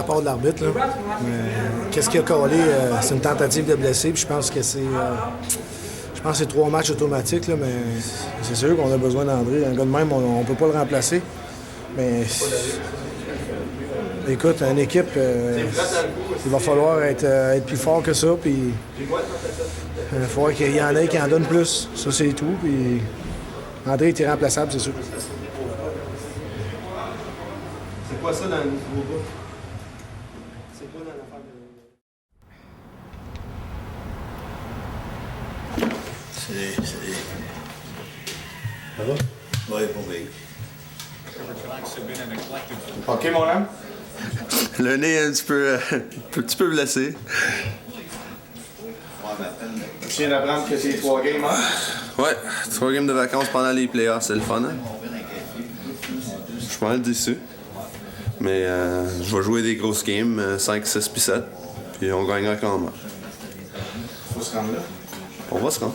à part de l'arbitre. Là. Mais qu'est-ce qui a collé? C'est une tentative de blesser, puis je pense que c'est... je pense que c'est 3 matchs automatiques, là, mais c'est sûr qu'on a besoin d'André. Un gars de même, on ne peut pas le remplacer. Mais écoute, une équipe, il va falloir être plus fort que ça. Puis il va falloir qu'il y en ait qui en donnent plus. Ça, c'est tout. Puis André est irremplaçable, c'est sûr. C'est quoi ça dans le nouveau bout? C'est quoi dans l'affaire de... Ça va? Oui, pour bien. OK, mon homme? Le nez est un petit peu blessé. Tu viens d'apprendre que c'est 3 games, hein? Ouais, 3 games de vacances pendant les playoffs, c'est le fun. Hein? Je suis pas mal déçu. Mais je vais jouer des grosses games, 5, 6 puis 7. Puis on gagnera quand même. Faut se rendre là. On va se rendre.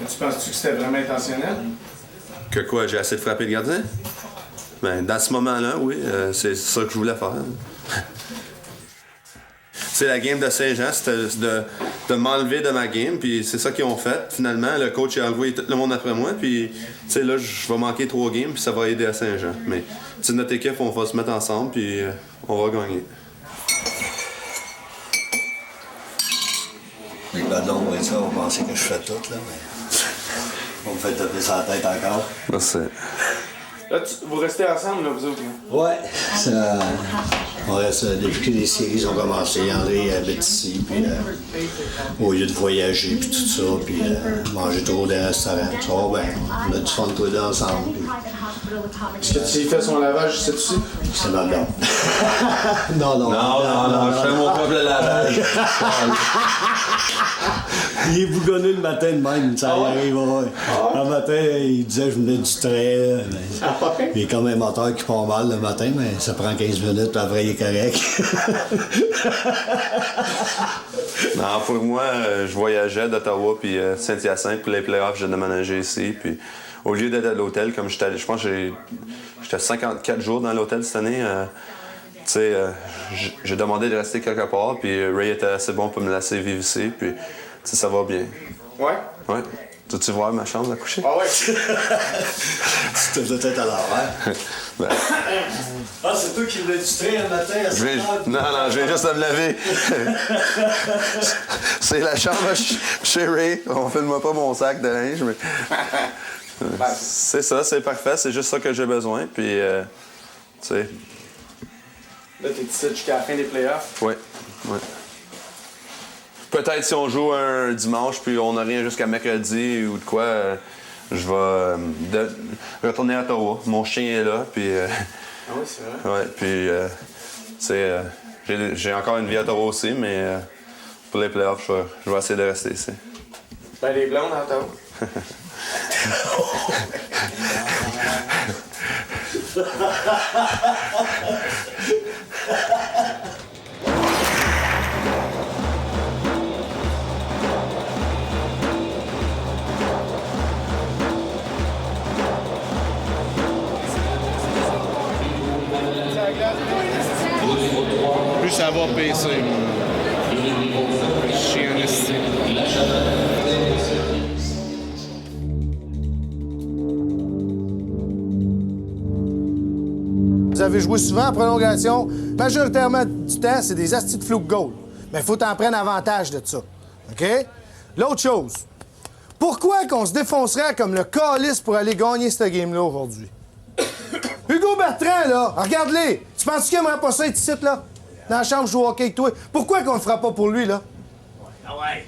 Tu penses-tu que c'était vraiment intentionnel? Que quoi, j'ai assez de frapper le gardien? Ben, dans ce moment-là, oui, c'est ça que je voulais faire. C'est la game de Saint-Jean, c'était de m'enlever de ma game, puis c'est ça qu'ils ont fait. Finalement, le coach a envoyé tout le monde après moi, puis tu sais, là, je vais manquer 3 games, puis ça va aider à Saint-Jean. Mais tu sais, notre équipe, on va se mettre ensemble, puis on va gagner. Les ballons, oui, ça, on pensait que je fais tout, là, mais. On me fait taper sur la tête encore. Merci. Là, vous restez ensemble, là, vous autres, là? Ouais, ça. On reste, depuis que les séries ont commencé, André habite ici, puis au lieu de voyager, puis tout ça, puis manger trop dans les restaurants, tout ça, ben, on a du fun tous les deux ensemble. Est-ce que tu fait son lavage, c'est dessus? C'est ma blonde. Non, Non, je fais mon propre lavage. Il est bougonneux le matin de même, ça y arrive, ouais. Le matin, il disait que je venais du trait. Il est comme un moteur qui part mal le matin, mais ça prend 15 minutes, puis après, il est correct. Non, pour moi, je voyageais d'Ottawa puis Saint-Hyacinthe pour les playoffs, j'ai déménagé ici. Puis au lieu d'être à l'hôtel, comme j'étais, je pense que j'étais 54 jours dans l'hôtel cette année, j'ai demandé de rester quelque part, puis Ray était assez bon pour me laisser vivre ici, puis ça va bien. Ouais? Ouais. Tu vois ma chambre à coucher? Ah ouais? C'était peut-être à l'envers. Ben, Ah, c'est toi qui voulais du trait un matin à 7 heures? non, je viens juste de me laver. C'est la chambre chez Ray. On filme pas mon sac de linge, mais... c'est ça, c'est parfait. C'est juste ça que j'ai besoin. Puis, tu sais... Là, t'es ici jusqu'à la fin des playoffs? Oui. Peut-être si on joue un dimanche puis on n'a rien jusqu'à mercredi ou de quoi, je vais retourner à Ottawa. Mon chien est là, puis... Ah oui, c'est vrai? Ouais, puis... j'ai encore une vie à Ottawa aussi, mais pour les playoffs, je vais essayer de rester ici. Ben, les blondes à Ottawa. Plus ça va baisser, mon chien esti. Vous avez joué souvent en prolongation. Majoritairement du temps, c'est des astis de flou goal. Mais il faut t'en prendre avantage de ça. OK? L'autre chose, pourquoi qu'on se défoncerait comme le calice pour aller gagner cette game-là aujourd'hui? Hugo Bertrand, là, regarde-les! Tu penses qu'il aimerait pas ça être ici, là? Dans la chambre, jouer au hockey avec toi? Pourquoi qu'on le fera pas pour lui, là? Ah ouais!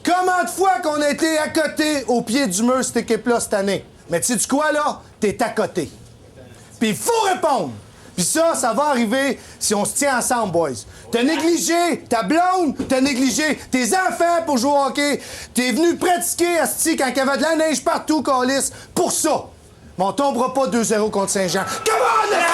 Comment de fois qu'on a été à côté au pied du mur, cette équipe-là, cette année? Mais tu sais quoi, là? T'es à côté. Puis il faut répondre! Puis ça va arriver si on se tient ensemble, boys. T'as négligé ta blonde, t'as négligé tes enfants pour jouer au hockey. T'es venu pratiquer, asti, quand il y avait de la neige partout, câlisse, pour ça. Mais on tombera pas 2-0 contre Saint-Jean. Come on, asti!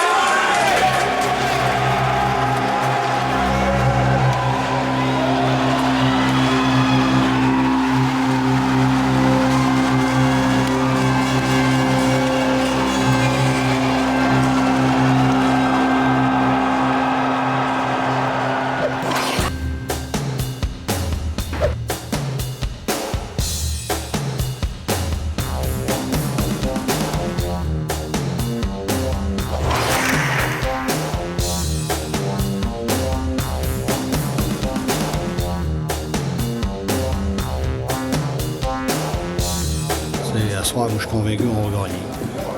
soir, je suis convaincu qu'on va gagner.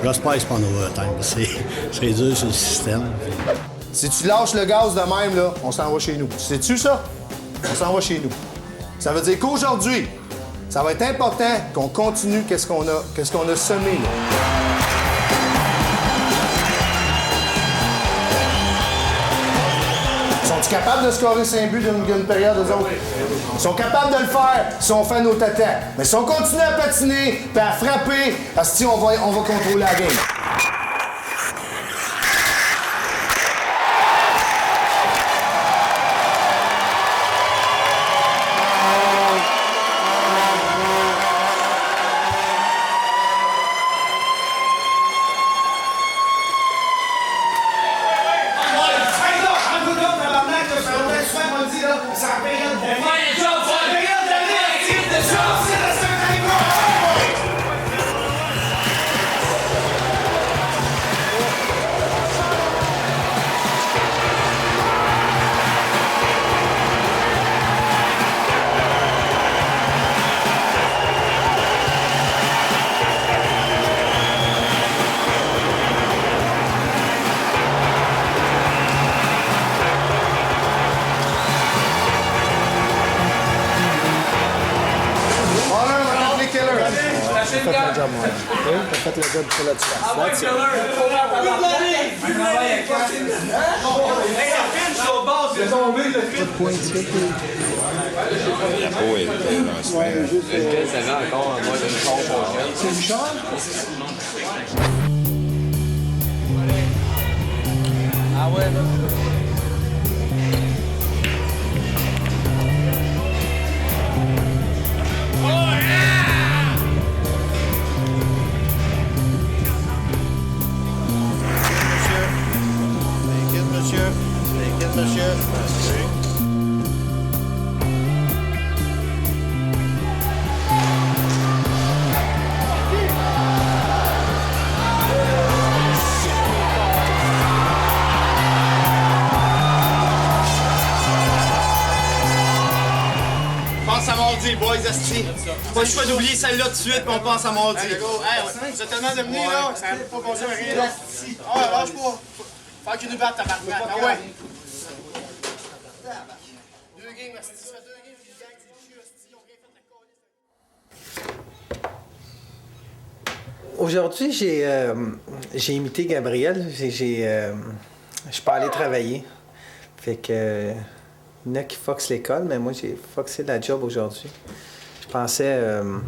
J'espère que c'est pas en overtime. C'est dur sur le système. Si tu lâches le gaz de même, là, on s'en va chez nous. Sais-tu ça? On s'en va chez nous. Ça veut dire qu'aujourd'hui, ça va être important qu'on continue qu'est-ce qu'on a semé, là. Sont-ils capables de scorer 5 buts d'une période aux autres? Ils sont capables de le faire si on fait nos tatas. Mais si on continue à patiner et à frapper, on va contrôler la game. T'as fait le job pour là-dessus. Ah ouais, là. Pense à mardi, boys, esti. Pas le choix d'oublier celle-là tout de suite, puis on pense à mardi. Hey, vous êtes tellement devenus, là, ça n'a pas conduit à rien. Ah, lâche pas. Faut qu'ils nous battent, tabarnak. Ah ouais. Deux games, esti. Ça fait 2 games, puis le gang, c'est chiant, esti. Ils ont rien fait la coller. Aujourd'hui, j'ai imité Gabriel. Je suis pas allé travailler. Fait que... il y en a qui foxent l'école, mais moi, j'ai foxé la job aujourd'hui. Je pensais me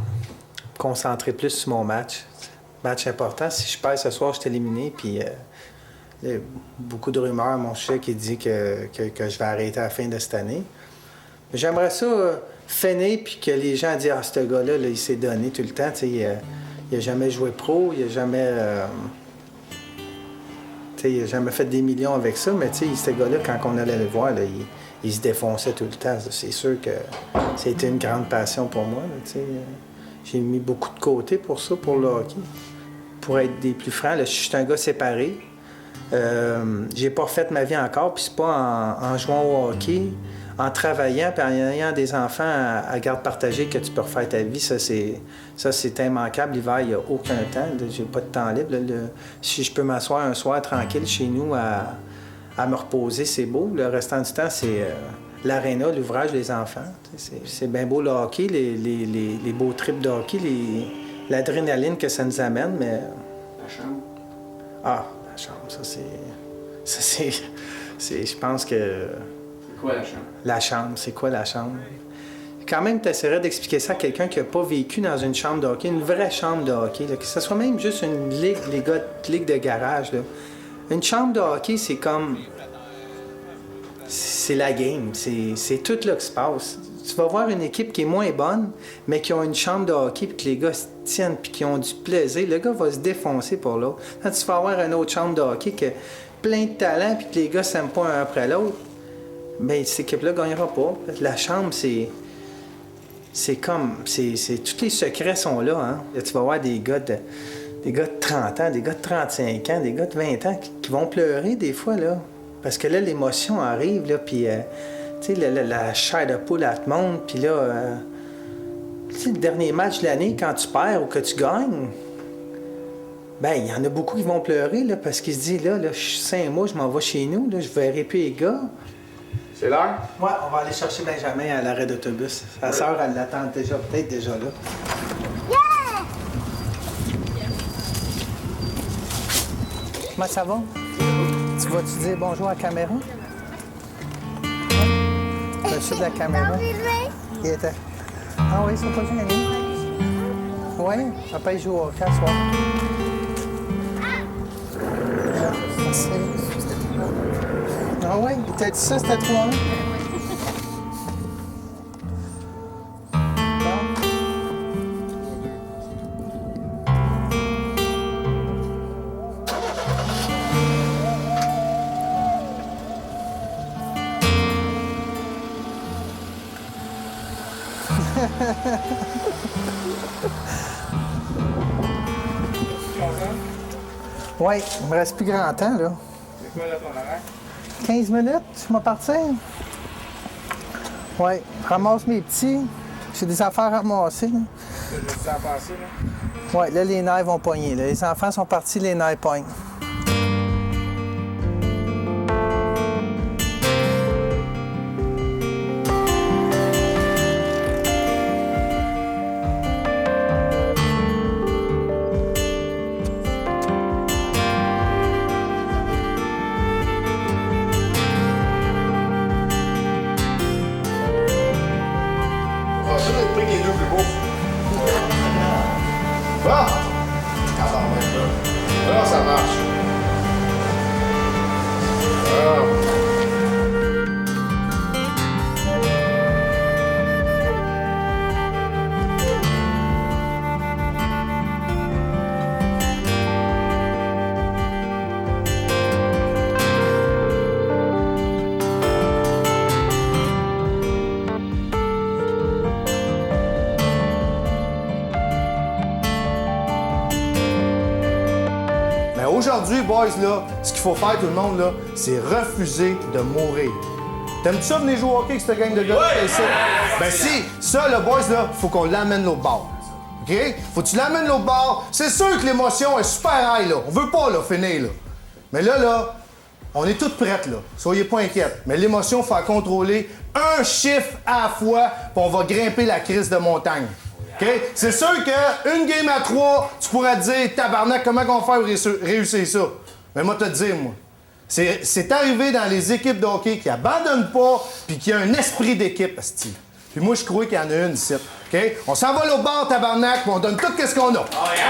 concentrer plus sur mon match. Match important. Si je perds ce soir, je suis éliminé. Puis, il y a beaucoup de rumeurs, mon chef qui dit que je vais arrêter à la fin de cette année. Mais j'aimerais ça finir, puis que les gens disent « Ah, ce gars-là, là, il s'est donné tout le temps. » Il n'a jamais joué pro, il n'a jamais... il n'a jamais fait des millions avec ça, mais ce gars-là, quand on allait le voir, là, il se défonçait tout le temps. C'est sûr que c'était une grande passion pour moi. J'ai mis beaucoup de côté pour ça, pour le hockey. Pour être des plus francs, là, je suis un gars séparé. J'ai pas refait ma vie encore, puis c'est pas en jouant au hockey, en travaillant, puis en ayant des enfants à garde partagée que tu peux refaire ta vie. Ça, c'est immanquable. L'hiver, il n'y a aucun temps. J'ai pas de temps libre. Si je peux m'asseoir un soir tranquille chez nous à me reposer, c'est beau. Le restant du temps, c'est l'aréna, l'ouvrage, les enfants. C'est bien beau le hockey, les beaux trips de hockey, l'adrénaline que ça nous amène, mais... La chambre? Ah, la chambre, ça c'est... Je pense que... C'est quoi la chambre? La chambre, c'est quoi la chambre? Quand même, tu essaierais d'expliquer ça à quelqu'un qui n'a pas vécu dans une chambre de hockey, une vraie chambre de hockey, là, que ce soit même juste une ligue, les gars de ligue de garage, là. Une chambre de hockey, c'est comme... C'est la game. C'est tout là qui se passe. Tu vas voir une équipe qui est moins bonne, mais qui a une chambre de hockey, puis que les gars se tiennent, puis qui ont du plaisir. Le gars va se défoncer pour l'autre. Quand tu vas avoir une autre chambre de hockey qui a plein de talent, puis que les gars s'aiment pas un après l'autre, bien, cette équipe-là ne gagnera pas. La chambre, c'est comme... tous les secrets sont là, hein. Là, tu vas voir des gars de 30 ans, des gars de 35 ans, des gars de 20 ans qui vont pleurer des fois, là. Parce que là, l'émotion arrive, là, puis, tu sais, la chair de poule, elle te monte, puis là, C'est le dernier match de l'année, quand tu perds ou que tu gagnes, ben il y en a beaucoup qui vont pleurer là, parce qu'ils se disent là, je suis 5 mois, je m'en vais chez nous, là, je verrai plus les gars. C'est l'heure? Ouais, on va aller chercher Benjamin à l'arrêt d'autobus. Sa sœur, elle l'attend déjà, peut-être déjà là. Comment ça va? Tu vas-tu dire bonjour à la caméra? Ouais. Monsieur de la caméra. Il était. Ah oui, ils sont pas gênés. Oui, papa il joue au hockey ce soir. Merci. Ah oui, il t'a dit ça, c'était toi, hein? Oui, il me reste plus grand temps, là. C'est quoi, là, ton horaire? 15 minutes, je vais partir. Oui, ramasse mes petits. J'ai des affaires à ramasser, là. Tu veux juste en passer, là? Oui, là, les nerfs vont pogner. Là. Les enfants sont partis, les nerfs pognent. Aujourd'hui, boys, là, ce qu'il faut faire, tout le monde, là, c'est refuser de mourir. T'aimes-tu ça venir jouer au hockey avec cette gang de gars? Oui! Ben si, ça, le boys, là, faut qu'on l'amène l'autre bord. OK? Faut que tu l'amènes l'autre bord. C'est sûr que l'émotion est super high, là. On veut pas, là, finir, là. Mais là, on est toutes prêtes, là. Soyez pas inquiètes. Mais l'émotion, faut la contrôler un chiffre à la fois, puis on va grimper la crise de montagne. OK? C'est sûr qu'une game à 3, tu pourrais te dire, tabarnak, comment on va faire pour réussir ça? Mais moi, te dire, moi, c'est arrivé dans les équipes de hockey qui abandonnent pas puis qui a un esprit d'équipe, asti. Puis moi, je crois qu'il y en a une ici. OK? On s'en va l'autre bord, tabarnak, puis on donne tout ce qu'on a. Oh, yeah!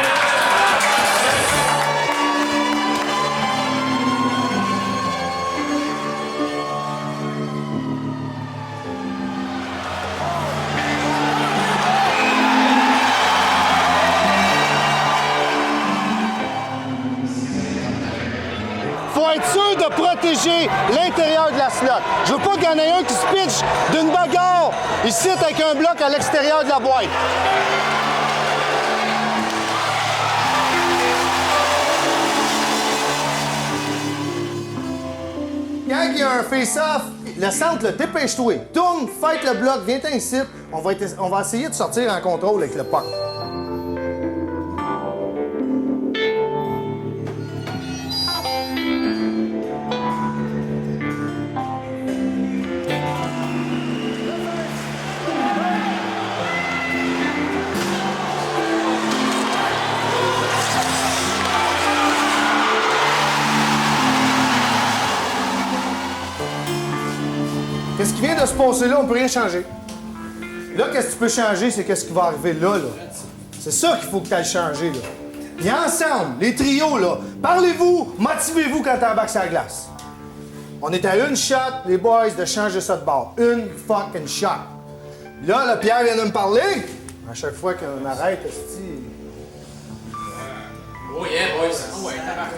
Faut être sûr de protéger l'intérieur de la slot. Je veux pas qu'il y en ait un qui se pitche d'une bagarre ici avec un bloc à l'extérieur de la boîte. Quand il y a un face-off, le centre, là, dépêche-toi. Tourne, fight le bloc, viens-t'en ici. On va essayer de sortir en contrôle avec le puck. Qu'est-ce qui vient de se passer là, on peut rien changer. Là, qu'est-ce que tu peux changer, c'est qu'est-ce qui va arriver là, là. C'est ça qu'il faut que tu ailles changer, là. Et ensemble, les trios, là, parlez-vous, motivez-vous quand t'embarques sur la glace. On est à une shot, les boys, de changer ça de bord. Une fucking shot. Là, Pierre vient de me parler. À chaque fois qu'on arrête, esti... Oh yeah, boys.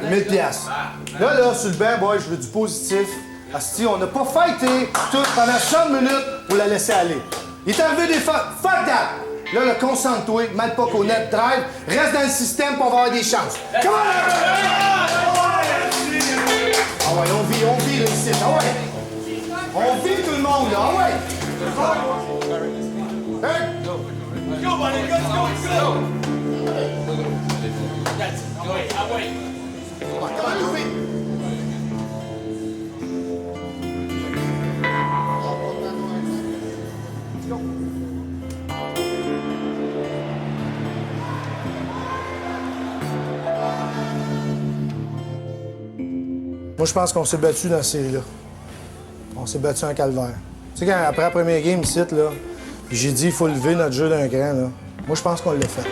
1000 piastres. Là, sur le banc, boys, je veux du positif. Asti, on n'a pas fighté tout pendant 60 minutes pour la laisser aller. Il est arrivé des fuck that! Là, le concentre-toi, mal pas qu'au net, drive, reste dans le système pour avoir des chances. Come on! Ah ouais, on vit le site, ah ouais! On vit tout le monde, là, ah ouais! Hey! buddy, let's go, let's go! Wait, wait. Come on, Louis. Let's go. Moi, je pense qu'on s'est battu dans cette série-là. On s'est battu en calvaire. Tu sais, quand, après la première game, ici, là, j'ai dit il faut lever notre jeu d'un cran, là. Moi, je pense qu'on l'a fait.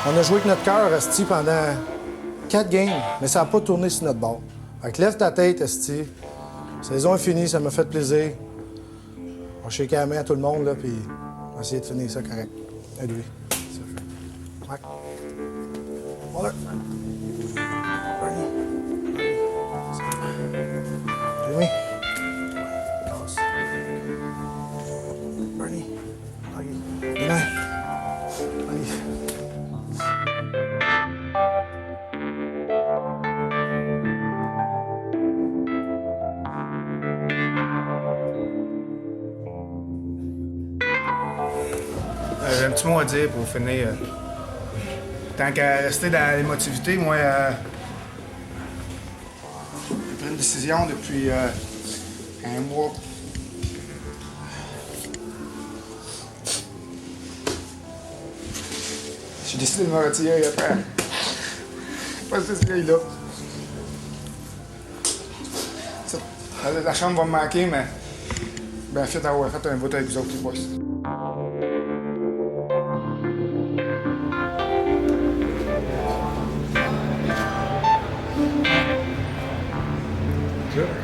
On a joué avec notre cœur, Esti, pendant 4 games, mais ça n'a pas tourné sur notre bord. Fait que lève ta tête, Esti. La saison est finie, ça m'a fait plaisir. On va shaker la main à tout le monde, là, puis on va essayer de finir ça correct. Aide-lui. Ouais. Voilà. Bernie. Jimmy. Casse. Bernie. Doggy. Deny. Allez. J'ai un petit mot à dire pour finir. Tant qu'à rester dans l'émotivité, moi, j'ai pris une décision depuis un mois. J'ai décidé de me retirer après. Pas cette série-là. La chambre va me manquer, mais bien fait d'avoir fait un vote avec vous autres, les boys.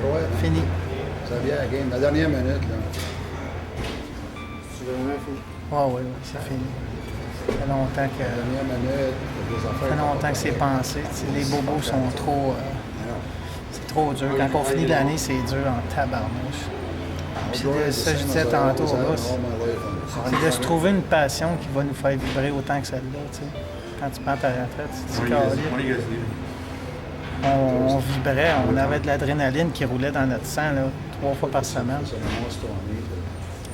Ouais, Fini. ça vient à la game. La dernière minute, là. C'est vraiment fini? Oui, c'est fini. Ça fait longtemps que... La dernière minute, il y a des affaires... Ça fait longtemps que c'est pensé. Les bobos sont trop... c'est trop dur. Quand on finit l'année, c'est dur en tabarnouche. Puis ça, je disais tantôt, là, c'est de se trouver une passion qui va nous faire vibrer autant que celle-là, tu sais. Quand tu prends ta retraite, tu te dis, on vibrait, on avait de l'adrénaline qui roulait dans notre sang, là, 3 fois par semaine.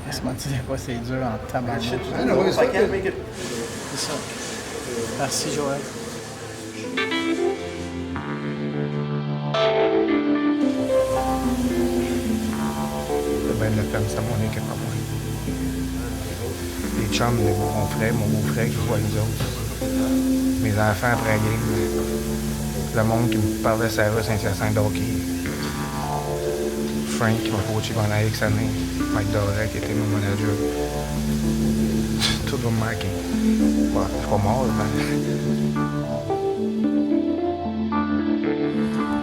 Laisse-moi te dire quoi, c'est dur en tabarnouche. C'est ça. Merci, Joël. C'est bien de la peine, c'est mon équipe à moi. Les chums de mon beau-frère qui joue avec nous autres. Mes enfants après la game. Le monde qui me parlait ça va Saint-Hyacinthe d'hockey. Frank qui m'a coaché pendant X années. Mike Doré qui était mon manager. Tout va me marquer. Bon, je suis pas mort, mais...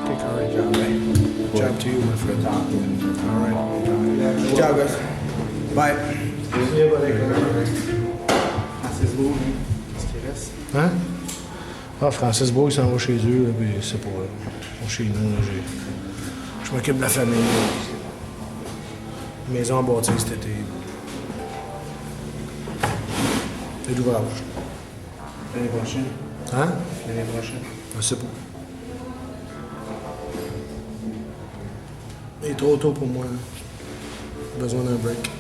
Good job, man. Good job to you, my friend. All right. Good job, guys. Bye. Francis Beau, qu'est-ce qui reste? Hein? Ah, Francis Beau, il s'en va chez eux, là, puis c'est pas... chez nous, là, je m'occupe de la famille. Là. Maison en bâtie cet été. Et d'ouvrage. L'année prochaine? Hein? L'année prochaine? Je sais pas. Il est trop tôt pour moi. J'ai besoin d'un break.